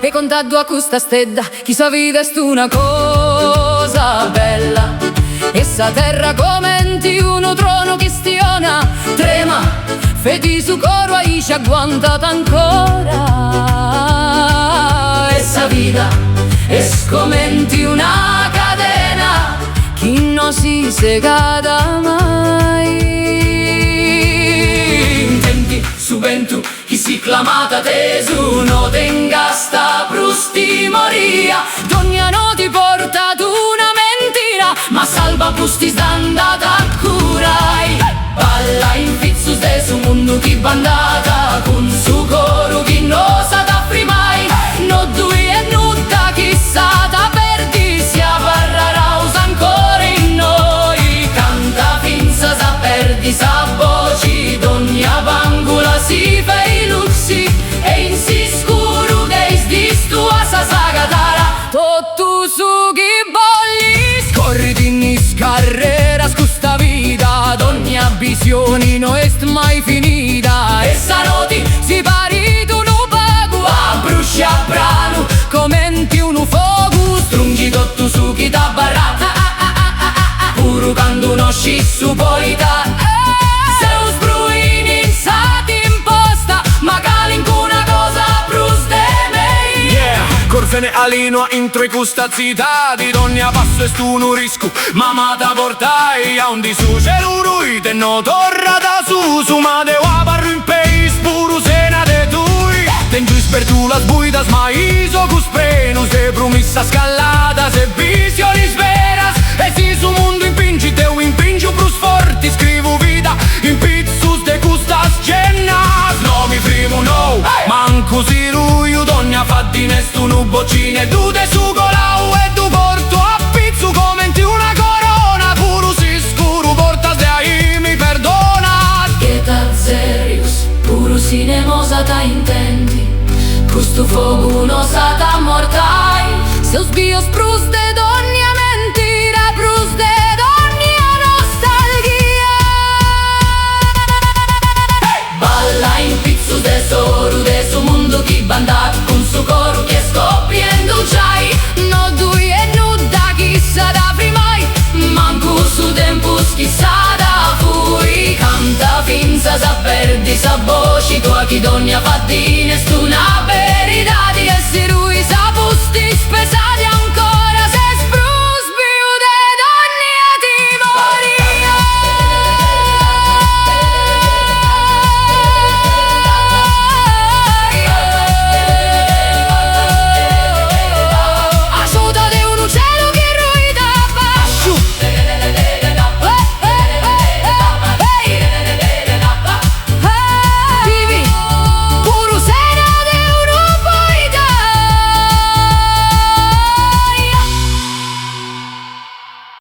e contando a questa stedda chi sa vita è una cosa bella. Essa terra commenti uno trono che stiona, trema, fedi su coro ai ci agguantata ancora. Essa vita e scomenti una catena chi non si segada mai. Intenti su ventu chi si clamata tesu no tenga sta prusti moria. Dogna no ti porta tu una mentira, ma salva prusti st'andata a curai. Balla in fizzus de su mundu chi bandata, con su coro chi no sa da primai. No dui e nutta chi sa da perdi, si avvarrà usa ancora in noi. Canta finza sa perdi sa voci, dogna vangula si fei luxi. E in si scuro deis distua sa sagatara, tottu su chi vogli. Scorriti in carrera scusta vita, dogna visioni no est mai finita. E sanoti si pari tu nu pagu, a brusci a brano commenti unu fogu. Strungi tottu su chi ta barrata, puru quando uno scissu poi ta. Seu spruini in sati imposta, ma calin una cosa prus de mei. Yeah, corfene alino intro i custa zitati, dogna passo e stu nu riscu, mamma ta portai a un di su celuruite no torra da su ma de wabarru in peis puru sena de tui. Tengiu per tu las buidas ma iso cus prenu, se promissa scallata se visioni sveras. E si su mundo impingi teu impingiu prus forti, scrivu vita in pizzus de custas gennas. No mi frimu no, manco si ruiu dogna fa di nessuno boccine. Tu de su colau e tu porto a pizzu commenti una corona, puru si scuru portas de ai mi perdona. Che tal serius, puru si nemosa ta intendi, custu fogu no sa ta mortai. Seus bios prus de dogna mentira, prus de dogna nostalgia. Balla in pizzus de soru de su mundo chi bandat, con su coro che scoppiendo giai. No dui e nuda chi sa da primai, manco su tempus chi sa da fui. Canta finza sa perdi sa voci tua chi dogna